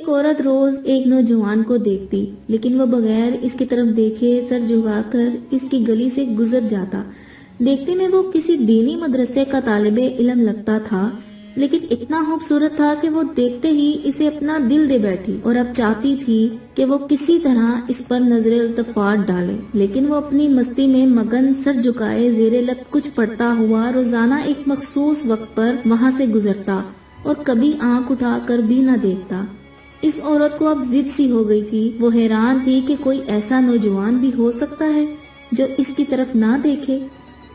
عورت روز ایک نوجوان کو دیکھتی، لیکن وہ بغیر اس کی طرف دیکھے سر جھکا کر اس کی گلی سے گزر جاتا۔ دیکھتے میں وہ کسی دینی مدرسے کا طالب علم لگتا تھا، لیکن اتنا خوبصورت تھا کہ وہ دیکھتے ہی اسے اپنا دل دے بیٹھی، اور اب چاہتی تھی کہ وہ کسی طرح اس پر نظر التفات ڈالے۔ لیکن وہ اپنی مستی میں مگن سر جھکائے زیر لب کچھ پڑھتا ہوا روزانہ ایک مخصوص وقت پر وہاں سے گزرتا اور کبھی آنکھ اٹھا کر بھی نہ دیکھتا۔ اس عورت کو اب ضد سی ہو گئی تھی۔ وہ حیران تھی کہ کوئی ایسا نوجوان بھی ہو سکتا ہے جو اس کی طرف نہ دیکھے،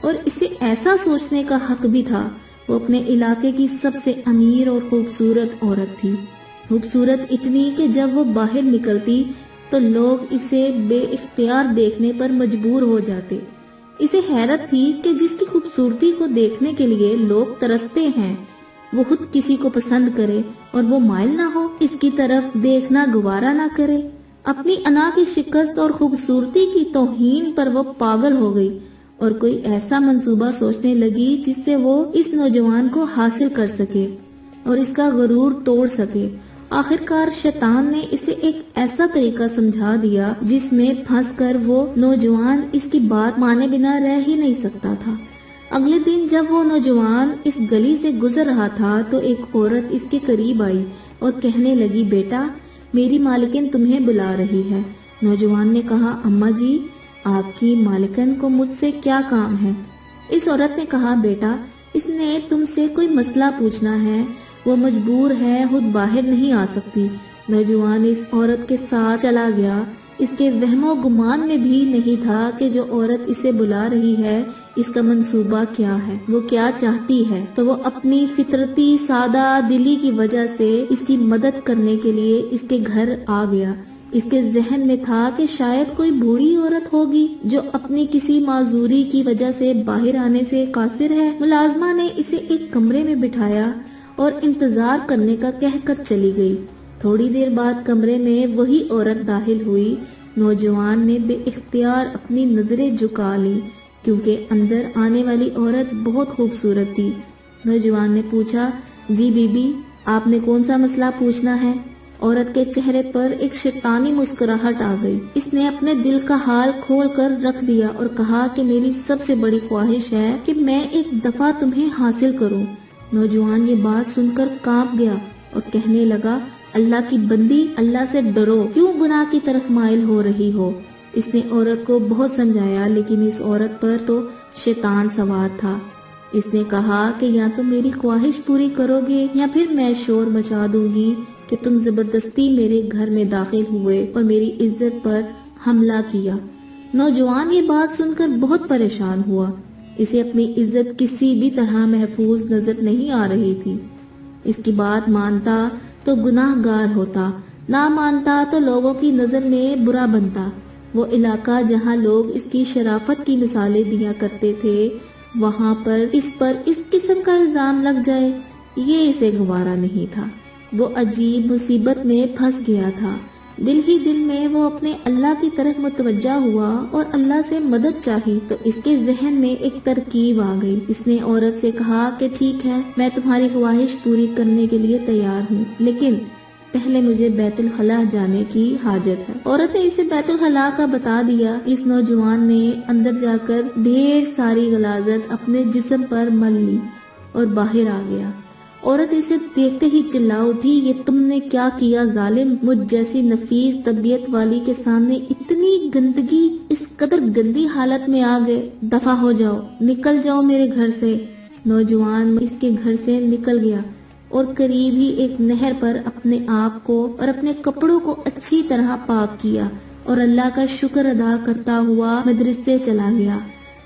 اور اسے ایسا سوچنے کا حق بھی تھا۔ وہ اپنے علاقے کی سب سے امیر اور خوبصورت عورت تھی، خوبصورت اتنی کہ جب وہ باہر نکلتی تو لوگ اسے بے اختیار دیکھنے پر مجبور ہو جاتے۔ اسے حیرت تھی کہ جس کی خوبصورتی کو دیکھنے کے لیے لوگ ترستے ہیں وہ خود کسی کو پسند کرے اور وہ مائل نہ ہو، اس کی طرف دیکھنا گوارا نہ کرے۔ اپنی انا کی شکست اور خوبصورتی کی توہین پر وہ پاگل ہو گئی اور کوئی ایسا منصوبہ سوچنے لگی جس سے وہ اس نوجوان کو حاصل کر سکے اور اس کا غرور توڑ سکے۔ آخرکار شیطان نے اسے ایک ایسا طریقہ سمجھا دیا جس میں پھنس کر وہ نوجوان اس کی بات مانے بنا رہ ہی نہیں سکتا تھا۔ اگلے دن جب وہ نوجوان اس گلی سے گزر رہا تھا تو ایک عورت اس کے قریب آئی اور کہنے لگی، بیٹا میری مالکن تمہیں بلا رہی ہے۔ نوجوان نے کہا، اماں جی آپ کی مالکن کو مجھ سے کیا کام ہے؟ اس عورت نے کہا، بیٹا اس نے تم سے کوئی مسئلہ پوچھنا ہے، وہ مجبور ہے، خود باہر نہیں آ سکتی۔ نوجوان اس عورت کے ساتھ چلا گیا۔ اس کے وہم و گمان میں بھی نہیں تھا کہ جو عورت اسے بلا رہی ہے اس کا منصوبہ کیا ہے، وہ کیا چاہتی ہے۔ تو وہ اپنی فطرتی سادہ دلی کی وجہ سے اس کی مدد کرنے کے لیے اس کے گھر آ گیا۔ اس کے ذہن میں تھا کہ شاید کوئی بوڑھی عورت ہوگی جو اپنی کسی معذوری کی وجہ سے باہر آنے سے قاصر ہے۔ ملازمہ نے اسے ایک کمرے میں بٹھایا اور انتظار کرنے کا کہہ کر چلی گئی۔ تھوڑی دیر بعد کمرے میں وہی عورت داخل ہوئی۔ نوجوان نے بے اختیار اپنی نظریں جھکا لی کیونکہ اندر آنے والی عورت بہت خوبصورت تھی۔ نوجوان نے پوچھا، جی بی بی آپ نے کون سا مسئلہ پوچھنا ہے؟ عورت کے چہرے پر ایک شیطانی مسکراہٹ آ گئی۔ اس نے اپنے دل کا حال کھول کر رکھ دیا اور کہا کہ میری سب سے بڑی خواہش ہے کہ میں ایک دفعہ تمہیں حاصل کروں۔ نوجوان یہ بات سن کر کانپ گیا اور کہنے لگا، اللہ کی بندی اللہ سے ڈرو، کیوں گناہ کی طرف مائل ہو رہی ہو؟ اس نے عورت کو بہت سمجھایا لیکن اس عورت پر تو شیطان سوار تھا۔ اس نے کہا کہ یا تو میری خواہش پوری کرو گے یا پھر میں شور مچا دوں گی کہ تم زبردستی میرے گھر میں داخل ہوئے اور میری عزت پر حملہ کیا۔ نوجوان یہ بات سن کر بہت پریشان ہوا۔ اسے اپنی عزت کسی بھی طرح محفوظ نظر نہیں آ رہی تھی۔ اس کی بات مانتا تو گناہ گار ہوتا، نہ مانتا تو لوگوں کی نظر میں برا بنتا۔ وہ علاقہ جہاں لوگ اس کی شرافت کی مثالیں دیا کرتے تھے، وہاں پر اس قسم کا الزام لگ جائے، یہ اسے گوارا نہیں تھا۔ وہ عجیب مصیبت میں پھنس گیا تھا۔ دل ہی دل میں وہ اپنے اللہ کی طرف متوجہ ہوا اور اللہ سے مدد چاہی تو اس کے ذہن میں ایک ترکیب آ گئی۔ اس نے عورت سے کہا کہ ٹھیک ہے، میں تمہاری خواہش پوری کرنے کے لیے تیار ہوں، لیکن پہلے مجھے بیت الخلاء جانے کی حاجت ہے۔ عورت نے اسے بیت الخلاء کا بتا دیا۔ اس نوجوان نے اندر جا کر ڈھیر ساری غلاظت اپنے جسم پر مل لی اور باہر آ گیا۔ عورت اسے دیکھتے ہی چلا اٹھی، یہ تم نے کیا کیا ظالم؟ مجھ جیسی نفیس طبیعت والی کے سامنے اتنی گندگی، اس قدر گندی حالت میں آ گئے، دفع ہو جاؤ، نکل جاؤ میرے گھر سے۔ نوجوان اس کے گھر سے نکل گیا اور قریب ہی ایک نہر پر اپنے آپ کو اور اپنے کپڑوں کو اچھی طرح پاک کیا اور اللہ کا شکر ادا کرتا ہوا مدرسے چلا گیا۔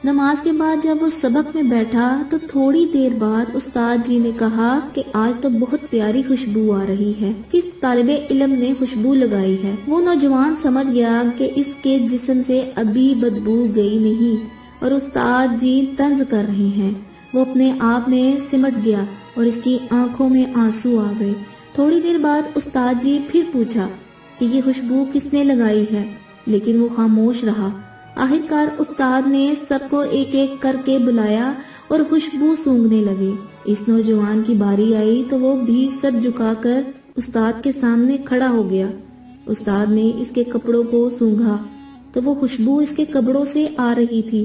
نماز کے بعد جب وہ سبق میں بیٹھا تو تھوڑی دیر بعد استاد جی نے کہا کہ آج تو بہت پیاری خوشبو آ رہی ہے، کس طالب علم نے خوشبو لگائی ہے؟ وہ نوجوان سمجھ گیا کہ اس کے جسم سے ابھی بدبو گئی نہیں اور استاد جی طنز کر رہے ہیں۔ وہ اپنے آپ میں سمٹ گیا اور اس کی آنکھوں میں آنسو آ گئے۔ تھوڑی دیر بعد استاد جی پھر پوچھا کہ یہ خوشبو کس نے لگائی ہے، لیکن وہ خاموش رہا۔ آخرکار استاد نے سب کو ایک ایک کر کے بلایا اور خوشبو سونگھنے لگے۔ اس نوجوان کی باری آئی تو وہ بھی سر جھکا کر استاد کے سامنے کھڑا ہو گیا۔ استاد نے اس کے کپڑوں کو سونگھا تو وہ خوشبو اس کے کپڑوں سے آ رہی تھی۔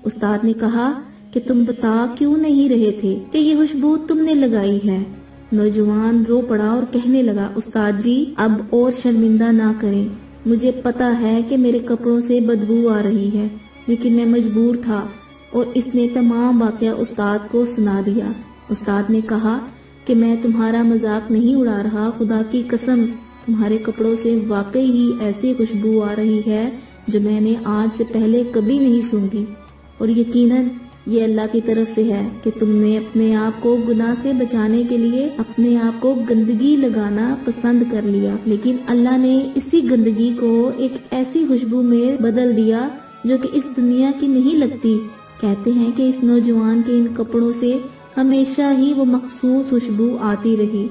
استاد نے کہا کہ تم بتا کیوں نہیں رہے تھے کہ یہ خوشبو تم نے لگائی ہے؟ نوجوان رو پڑا اور کہنے لگا، استاد جی اب اور شرمندہ نہ کریں، مجھے پتا ہے کہ میرے کپڑوں سے بدبو آ رہی ہے، لیکن میں مجبور تھا۔ اور اس نے تمام واقعہ استاد کو سنا دیا۔ استاد نے کہا کہ میں تمہارا مذاق نہیں اڑا رہا، خدا کی قسم تمہارے کپڑوں سے واقعی ہی ایسی خوشبو آ رہی ہے جو میں نے آج سے پہلے کبھی نہیں سونگھی، اور یقیناً یہ اللہ کی طرف سے ہے کہ تم نے اپنے آپ کو گناہ سے بچانے کے لیے اپنے آپ کو گندگی لگانا پسند کر لیا، لیکن اللہ نے اسی گندگی کو ایک ایسی خوشبو میں بدل دیا جو کہ اس دنیا کی نہیں لگتی۔ کہتے ہیں کہ اس نوجوان کے ان کپڑوں سے ہمیشہ ہی وہ مخصوص خوشبو آتی رہی۔